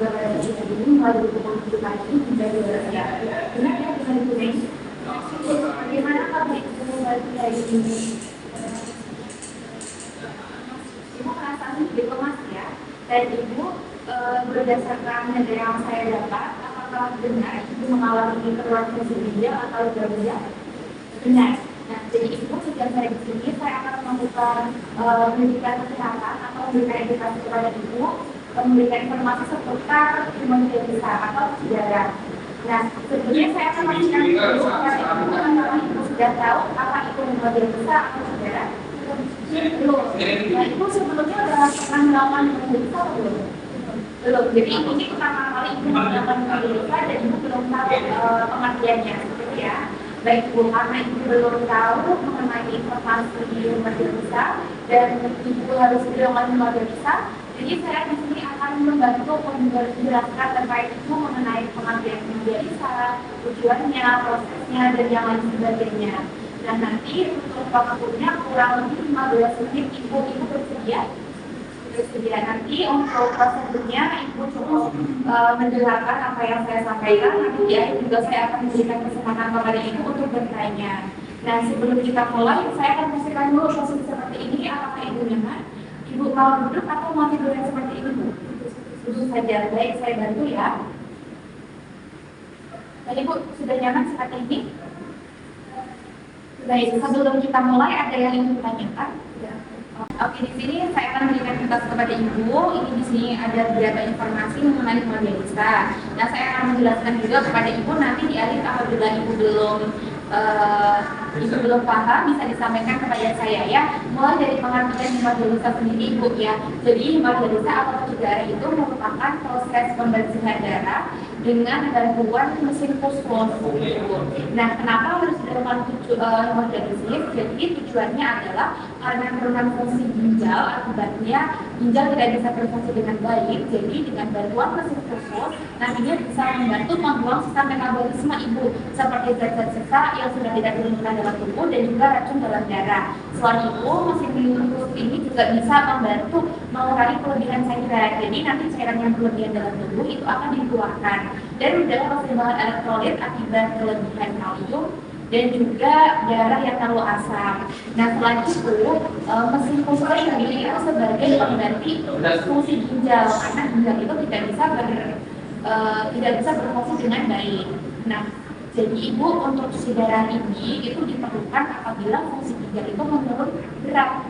juga pada kita ini melalui pembentukan ini menjadi ya benar ya dengan itu. Bagaimana kalau itu dari ini? Ibu merasa diplomas ya, dan ibu berdasarkan negara yang saya dapat, apakah benar ibu mengalami keluhan ginjal atau gagal? Benar. Nah, jadi ibu sejak saya di sini, saya akan melakukan pendidikan kesehatan atau memberikan edukasi kepada ibu, memberikan informasi seputar hemodialisis besar atau sejarah. Nah, sebelumnya saya akan memberikan ibu karena ibu sudah tahu apa itu hemodialisis besar atau sejarah. Belum. Nah, ibu sebelumnya sudah pernah melakukan hemodialisis atau belum? Belum. Jadi ini pertama kali ibu melakukan hemodialisis dan ibu belum tahu pengertiannya, gitu ya. Baik ibu, karena ibu belum tahu mengenai informasi hemodialisis dan ibu harus melakukan hemodialisis. Jadi saya di sini akan membantu menjelaskan terkait itu mengenai pengertian hemodialisis, tujuannya, prosesnya, dan yang lain sebagainya. Dan nanti untuk waktunya kurang lebih 15 menit ibu bersedia. Nanti untuk prosedurnya ibu cukup menjelaskan apa yang saya sampaikan. Nanti di akhir juga saya akan memberikan kesempatan kepada ibu untuk bertanya. Nah, sebelum kita mulai, saya akan pastikan dulu posisi seperti ini. Apakah ibu nyaman? Ibu mau duduk atau mau tidur yang seperti ini, Bu? Duduk saja. Baik, saya bantu ya. Tadi Bu sudah nyaman seperti ini? Baik, sebelum kita mulai ada yang ingin ditanyakan? Ya. Oke, di sini saya akan memberikan tugas kepada ibu. Ini di sini ada beberapa informasi mengenai hemodialisis. Nah, saya akan menjelaskan juga kepada ibu nanti di akhir apabila ibu belum paham bisa disampaikan kepada saya ya. Mulai dari pengertian hemodialisis sendiri ibu ya. Jadi hemodialisis atau cuci darah itu merupakan proses pembersihan darah dengan bantuan mesin puskos. Nah, kenapa harus dilakukan hemodialisis? Jadi tujuannya adalah karena penurunan fungsi ginjal, akibatnya ginjal tidak bisa berfungsi dengan baik. Jadi dengan bantuan mesin puskos nantinya bisa membantu membuang sisa metabolisme ibu seperti zat-zat sisa yang sudah tidak diinginkan dalam tubuh dan juga racun dalam darah. Selain itu, mesin puskos ini juga bisa membantu mengurangi kelebihan cairan. Jadi nanti cairan yang berlebihan dalam tubuh itu akan dikeluarkan dan menjaga keseimbangan elektrolit akibat kelebihan kalium dan juga darah yang terlalu asam. Nah, selain itu, mesin puskos sendiri itu sebagai pengganti fungsi ginjal karena ginjal itu tidak bisa berfungsi dengan baik. Nah, jadi ibu untuk cuci darah ini itu diperlukan apabila fungsi ginjal itu menurun udah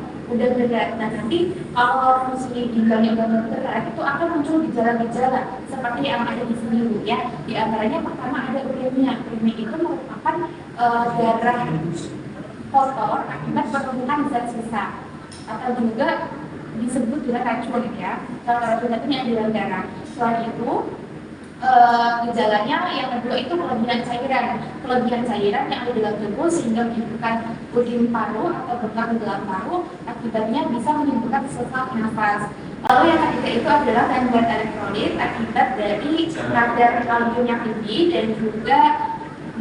berat. Nah, nanti kalau fungsi ginjalnya udah berat itu akan muncul gejala-gejala seperti yang ada di sini ya. Di antaranya pertama ada uremia. Uremia itu merupakan darah kotor akibat penumpukan zat sisa atau juga disebut dengan racun ya. Kalau racun itu yang di dalam darah. Selain itu gejalanya yang kedua itu kelebihan cairan yang ada di dalam tubuh sehingga menimbulkan udin paru atau bengkak di dalam paru, akibatnya bisa menimbulkan sesak nafas. Lalu yang ketiga itu adalah gangguan elektrolit akibat dari kadar kalium yang tinggi dan juga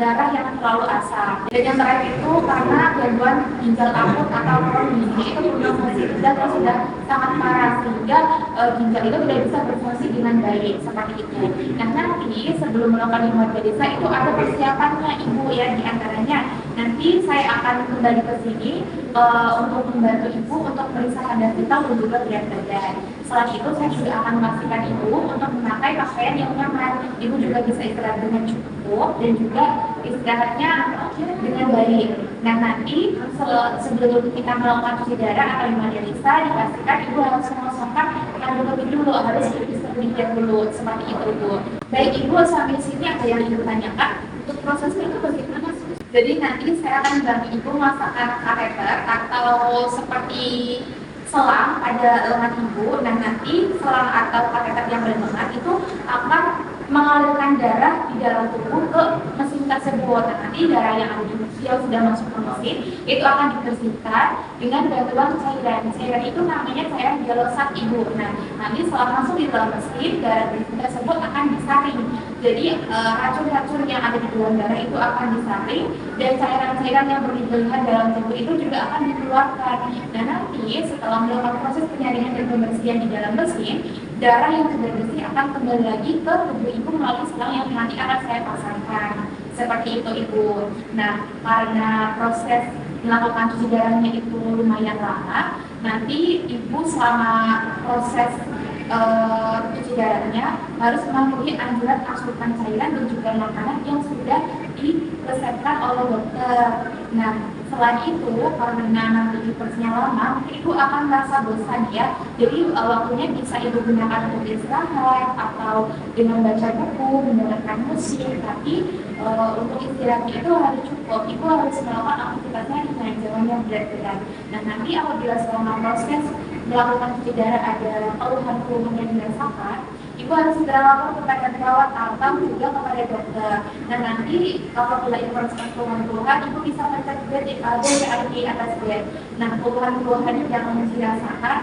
darah yang terlalu asam. Dan yang terakhir itu karena gangguan ginjal akut atau kronis, itu fungsi ginjal yang sudah sangat parah sehingga ginjal itu tidak bisa berfungsi dengan baik seperti itu. Nah, nanti sebelum melakukan hemodialisis itu ada persiapannya ibu ya, di antaranya nanti saya akan kembali ke sini untuk membantu ibu untuk periksa kadar vital dan juga berat badan. Setelah itu saya juga akan memastikan ibu untuk memakai pakaian yang nyaman. Ibu juga bisa istirahat dengan cukup dan juga istirahatnya dengan baik. Nah, nanti sebelum kita melakukan cuci darah atau hemodialisis dipastikan ibu harus mengosongkan kandung kemih dulu, harus beristirahat dulu seperti itu Bu. Baik ibu, sampai sini ada yang ibu tanyakan? Untuk prosesnya itu bagaimana? Jadi nanti saya akan membantu ibu memasakkan kateter atau seperti selang pada lengan ibu. Nah, nanti selang atau kateter yang berlengan itu akan mengalirkan darah di dalam tubuh ke mesin tersebut. Nah, nanti darah yang sudah masuk ke mesin itu akan dibersihkan dengan bantuan cairan. Cairan itu namanya cairan hialosat ibu. Nah, nanti setelah masuk di dalam mesin, darah tersebut akan disaring. Jadi racun-racun yang ada di dalam darah itu akan disaring dan cairan-cairan yang berlebihan dalam tubuh itu juga akan dikeluarkan. Nah, nanti setelah melakukan proses penyaringan dan pembersihan di dalam mesin, darah yang sudah bersih akan kembali lagi ke tubuh ibu melalui selang yang nanti akan saya pasangkan. Seperti itu ibu. Nah, karena proses melakukan cuci darahnya itu lumayan lama, nanti ibu selama proses cuci darahnya harus mematuhi anjuran asupan cairan dan juga makanan yang sudah diresepkan oleh dokter. Nah, selain itu karena nanti prosesnya lama, ibu akan merasa bosan ya. Jadi waktunya bisa ibu gunakan untuk istirahat atau dengan baca buku, mendengarkan musik. Tapi untuk istirahatnya itu harus cukup. Ibu harus melakukan aktivitasnya dengan jangan yang berat-berat. Nah, nanti apabila selama proses melakukan cuci darah ada keluhan-keluhan yang dirasakan, ibu harus segera lapor kepada perawat atau juga kepada dokter. Dan nanti apabila ibu merasakan keluhan-keluhan, ibu bisa mencek BPAD atas bed. Nah, keluhan-keluhan yang dirasakan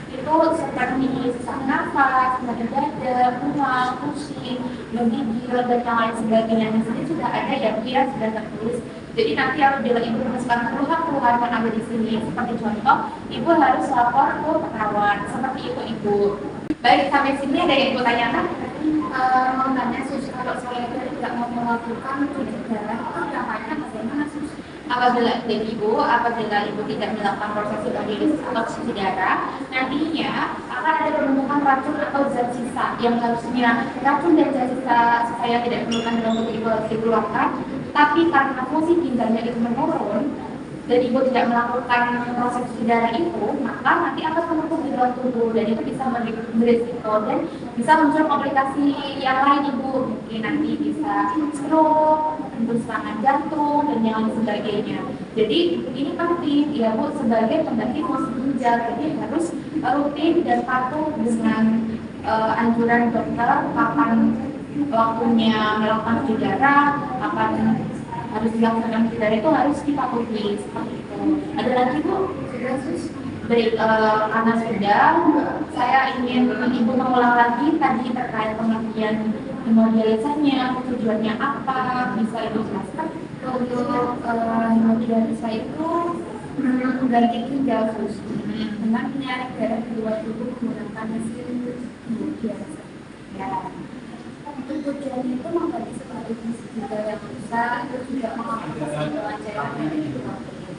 itu seperti sesak nafas, nyeri dada, mual, pusing, menggigil, dan yang lain sebagainya. Di sini sudah ada ya, sudah tertulis. Jadi nanti apabila ibu merasakan keluhan-keluhan yang ada di sini, seperti contoh, ibu harus lapor ke perawat. Seperti itu ibu. Baik, sampai sini ada yang ibu tanyakan? Mau tanya sus, kalau saya itu tidak mau melakukan cuci darah, itu caranya bagaimana sus? Apabila ibu tidak melakukan proses hidrolisis atau cuci darah, nantinya akan ada pembentukan racun atau zat sisa yang harusnya racun dan zat sisa saya tidak perlukan dalam tubuh ibu harus dikeluarkan. Tapi karena fungsi ginjalnya itu menurun dan ibu tidak melakukan proses cuci darah itu, maka nanti akan menumpuk di dalam tubuh dan itu bisa berisiko dan bisa muncul komplikasi yang lain ibu. Mungkin nanti bisa stroke, serangan jantung dan yang lain sebagainya. Jadi ini penting ya bu sebagai pengganti fungsi ginjal, jadi harus rutin dan patuh dengan anjuran dokter kapan waktunya melakukan cuci darah, kapan harus dilakukan cuci darah itu harus dipatuhi seperti itu. Ada lagi bu? Sudah sus. Baik, karena sudah, saya ingin ibu mengulang lagi tadi terkait pengertian hemodialisanya, tujuannya apa, bisa ibu jelaskan? Untuk hemodialisa itu mengganti ginjal sus dengan menyaring darah di luar tubuh menggunakan mesin hemodialisa. Ya. Untuk tujuannya itu mengganti sebagai fungsi ginjal yang rusak, itu juga mengatasi cairan yang ada di luar tubuh.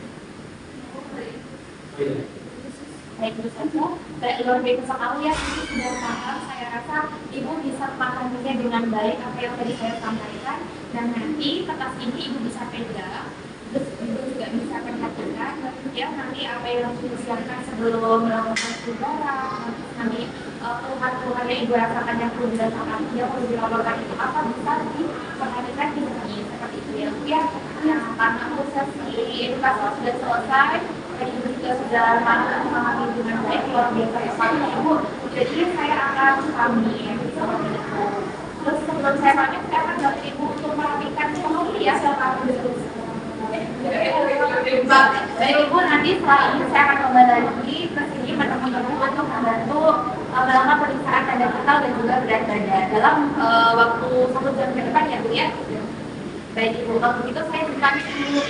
Baik, terus saja. Luar biasa sekali ya, ini sudah paham. Saya rasa ibu bisa memahaminya dengan baik apa yang tadi saya sampaikan. Dan nanti kertas ini ibu bisa pegang, terus ibu juga bisa perhatikan. Ya, nanti apa yang harus disiapkan sebelum melakukan cuci darah. Nanti keluhan-keluhan yang ibu rasakan yang perlu dirasakan, yang perlu dilaporkan itu apa bisa diperhatikan di sini seperti itu ya. Ya, karena proses edukasi sudah selesai. Ibu juga sudah memahami dengan baik luar biasa sekali ibu. Jadi saya akan pamit seperti itu. Terus sebelum saya pamit, saya akan bantu ibu untuk merapikan penghuni ya silakan dulu. Baik ibu, nanti setelah ini saya akan kembali lagi ke sini menemui ibu untuk membantu melakukan pemeriksaan tanda vital dan juga berat badan dalam waktu 1 jam ke depan ya bu ya. Baik ibu, kalau begitu saya pamit dulu.